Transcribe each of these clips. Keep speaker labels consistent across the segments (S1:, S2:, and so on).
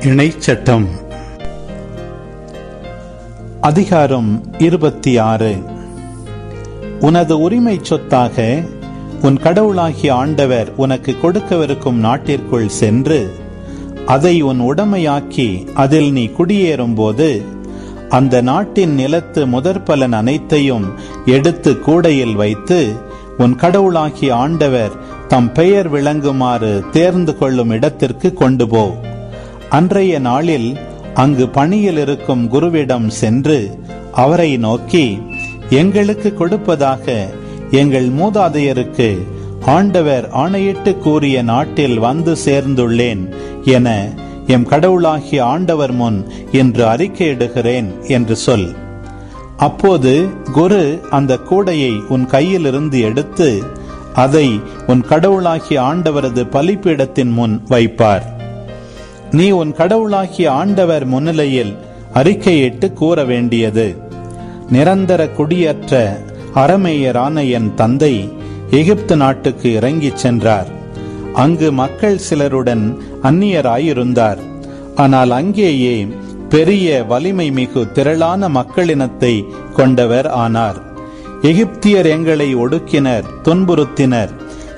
S1: இணைச்சட்டம் அதிகாரம் 26. உனது உரிமை சொத்தாக உன் கடவுளாகிய ஆண்டவர் உனக்கு கொடுக்கவிருக்கும் நாட்டிற்குள் சென்று அதை உன் உடைமையாக்கி அதில் நீ குடியேறும் போது அந்த நாட்டின் நிலத்து முதற்பலன் அனைத்தையும் எடுத்து கூடையில் வைத்து உன் கடவுளாகிய ஆண்டவர் தம் பெயர் விளங்குமாறு தேர்ந்து கொள்ளும் இடத்திற்கு கொண்டு போ. அன்றைய நாளில் அங்கு பணியில் இருக்கும் குருவிடம் சென்று அவரை நோக்கி, எங்களுக்கு கொடுப்பதாக எங்கள் மூதாதையருக்கு ஆண்டவர் ஆணையிட்டு கூறிய நாட்டில் வந்து சேர்ந்துள்ளேன் என எம் கடவுளாகிய ஆண்டவர் முன் இன்று அறிக்கையிடுகிறேன் என்று சொல். அப்போது குரு அந்த கூடையை உன் கையிலிருந்து எடுத்து அதை உன் கடவுளாகிய ஆண்டவரது பலிப்பீடத்தின் முன் வைப்பார். நீ உன் கடவுளாகிய ஆண்டவர் முன்னிலையில் அறிக்கையிட்டு கூற வேண்டியது, நிரந்தர குடியற்ற அரமேயரான என் தந்தை எகிப்து நாட்டுக்கு இறங்கிச் சென்றார். அங்கு மக்கள் சிலருடன் அந்நியராயிருந்தார். ஆனால் அங்கேயே பெரிய வலிமை மிகு திரளான மக்களினத்தை கொண்டவர் ஆனார். எகிப்தியர் எங்களை ஒடுக்கினர், துன்புறுத்தினர்,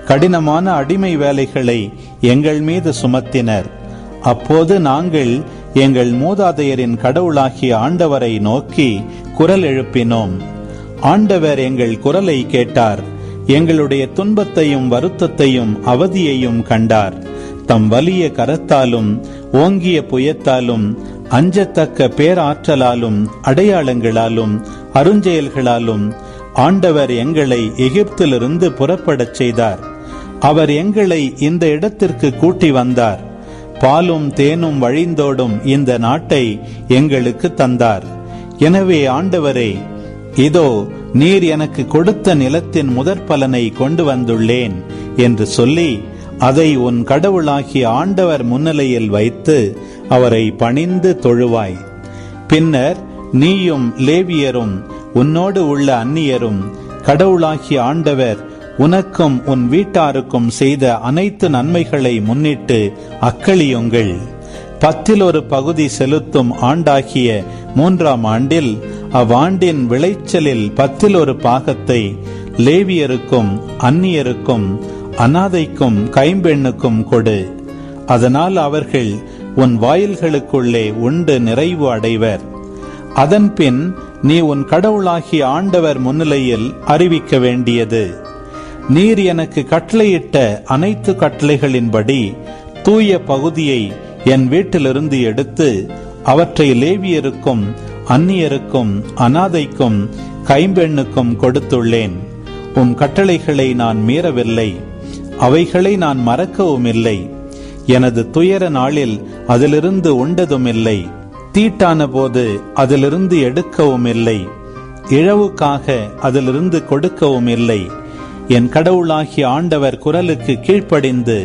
S1: கடினமான அடிமை வேலைகளை எங்கள் மீது சுமத்தினர். அப்போது நாங்கள் எங்கள் மூதாதையரின் கடவுளாகிய ஆண்டவரை நோக்கி குரல் எழுப்பினோம். ஆண்டவர் எங்கள் குரலை கேட்டார். எங்களுடைய துன்பத்தையும் வருத்தத்தையும் அவதியையும் கண்டார். தம் வலிய கரத்தாலும் ஓங்கிய புயத்தாலும் அஞ்சத்தக்க பேராற்றலாலும் அடையாளங்களாலும் அருஞ்செயல்களாலும் ஆண்டவர் எங்களை எகிப்திலிருந்து புறப்படச் செய்தார். அவர் எங்களை இந்த இடத்திற்கு கூட்டி வந்தார். பாலும் தேனும் வழிந்தோடும் இந்த நாட்டை எங்களுக்கு தந்தார். எனவே ஆண்டவரே, இதோ நீர் எனக்கு கொடுத்த நிலத்தின் முதற்பலனை கொண்டு வந்துள்ளேன் என்று சொல்லி அதை உன் கடவுளாகிய ஆண்டவர் முன்னிலையில் வைத்து அவரை பணிந்து தொழுவாய். பின்னர் நீயும் லேவியரும் உன்னோடு உள்ள அந்நியரும் கடவுளாகிய ஆண்டவர் உனக்கும் உன் வீட்டாருக்கும் செய்த அனைத்து நன்மைகளை முன்னிட்டு அக்களியுங்கள். 1/10 செலுத்தும் ஆண்டாகிய 3ஆம் ஆண்டில் அவ்வாண்டின் விளைச்சலில் 1/10 லேவியருக்கும் அந்நியருக்கும் அனாதைக்கும் கைம்பெண்ணுக்கும் கொடு. அதனால் அவர்கள் உன் வாயில்களுக்குள்ளே உண்டு நிறைவு அடைவர். அதன்பின் நீ உன் கடவுளாகிய ஆண்டவர் முன்னிலையில் அறிவிக்க வேண்டியது, நீர் எனக்கு கட்டளையிட்ட அனைத்து கட்டளைகளின்படி தூய பகுதியை என் வீட்டிலிருந்து எடுத்து அவற்றை லேவியருக்கும் அந்நியருக்கும் அனாதைக்கும் கைம்பெண்ணுக்கும் கொடுத்துள்ளேன். உம் கட்டளைகளை நான் மீறவில்லை, அவைகளை நான் மறக்கவும் இல்லை. எனது துயர நாளில் அதிலிருந்து உண்டதும் இல்லை, தீட்டான போது அதிலிருந்து எடுக்கவும் இல்லை, இழவுக்காக அதிலிருந்து கொடுக்கவும் இல்லை. என் கடவுளாகிய ஆண்டவர் குரலுக்கு கீழ்ப்படிந்து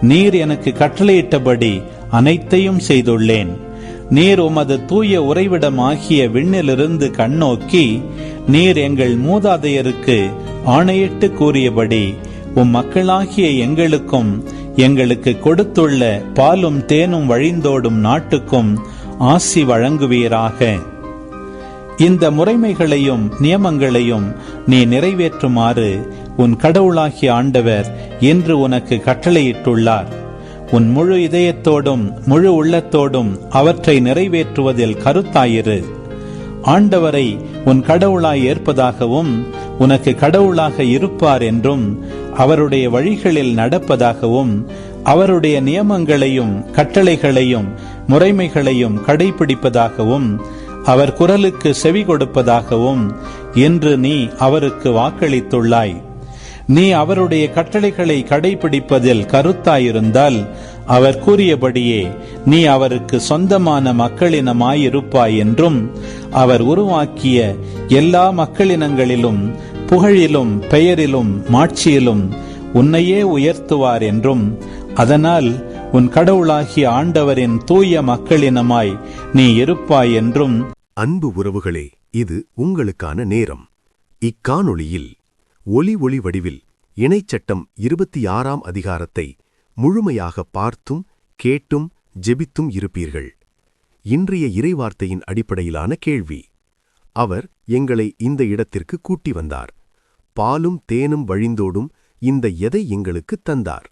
S1: நீர் எனக்கு கட்டளையிட்டபடி அனைத்தையும் செய்துள்ளேன். நீர் உமது தூய உறைவிடமாகிய விண்ணிலிருந்து கண்ணோக்கி நீர் எங்கள் மூதாதையருக்கு ஆணையிட்டு கூறியபடி உம் மக்களாகிய எங்களுக்கும் எங்களுக்கு கொடுத்துள்ள பாலும் தேனும் வழிந்தோடும் நாட்டுக்கும் ஆசி வழங்குவீராக. இந்த முறைமைகளையும் நியமங்களையும் நீ நிறைவேற்றுமாறு உன் கடவுளாகிய ஆண்டவர் இன்று உனக்கு கட்டளையிட்டுள்ளார். உன் முழு இதயத்தோடும் முழு உள்ளத்தோடும் அவற்றை நிறைவேற்றுவதில் கருத்தாயிரு. ஆண்டவரை உன் கடவுளாய் ஏற்பதாகவும் உனக்கு கடவுளாக இருப்பார் என்றும் அவருடைய வழிகளில் நடப்பதாகவும் அவருடைய நியமங்களையும் கட்டளைகளையும் முறைமைகளையும் கடைபிடிப்பதாகவும் அவர் குரலுக்கு செவி கொடுப்பதாகவும் இன்று நீ அவருக்கு வாக்களித்துள்ளாய். நீ அவருடைய கட்டளைகளை கடைபிடிப்பதில் கருத்தாயிருந்தால் அவர் கூறியபடியே நீ அவருக்கு சொந்தமான மக்களினமாயிருப்பாய் என்றும் அவர் உருவாக்கிய எல்லா மக்களினங்களிலும் புகழிலும் பெயரிலும் மாட்சியிலும் உன்னையே உயர்த்துவார் என்றும், அதனால் உன் கடவுளாகிய ஆண்டவரின் தூய மக்களினமாய் நீ இருப்பாய் என்றும்.
S2: அன்பு உறவுகளே, இது உங்களுக்கான நேரம். இக்காணொளியில் ஒளி வடிவில் இணைச்சட்டம் 26ஆம் அதிகாரத்தை முழுமையாக பார்த்தும் கேட்டும் ஜெபித்தும் இருப்பீர்கள். இன்றைய இறைவார்த்தையின் அடிப்படையிலான கேள்வி: அவர் எங்களை இந்த இடத்திற்கு கூட்டி வந்தார். பாலும் தேனும் வழிந்தோடும் இந்த எதை எங்களுக்கு தந்தார்?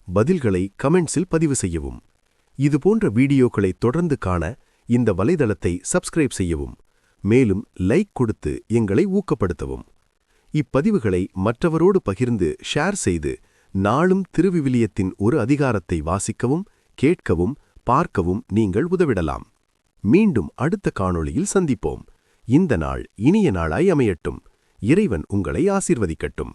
S2: பதில்களை கமெண்ட்ஸில் பதிவு செய்யவும். இதுபோன்ற வீடியோக்களை தொடர்ந்து காண இந்த வலைதளத்தை சப்ஸ்கிரைப் செய்யவும். மேலும் லைக் கொடுத்து எங்களை ஊக்கப்படுத்தவும். இப்பதிவுகளை மற்றவரோடு பகிர்ந்து ஷேர் செய்து நாளும் திருவிவிலியத்தின் ஒரு அதிகாரத்தை வாசிக்கவும், கேட்கவும், பார்க்கவும் நீங்கள் உதவிடலாம். மீண்டும் அடுத்த காணொளியில் சந்திப்போம். இந்த நாள் இனிய நாளாய் அமையட்டும். இறைவன் உங்களை ஆசீர்வதிக்கட்டும்.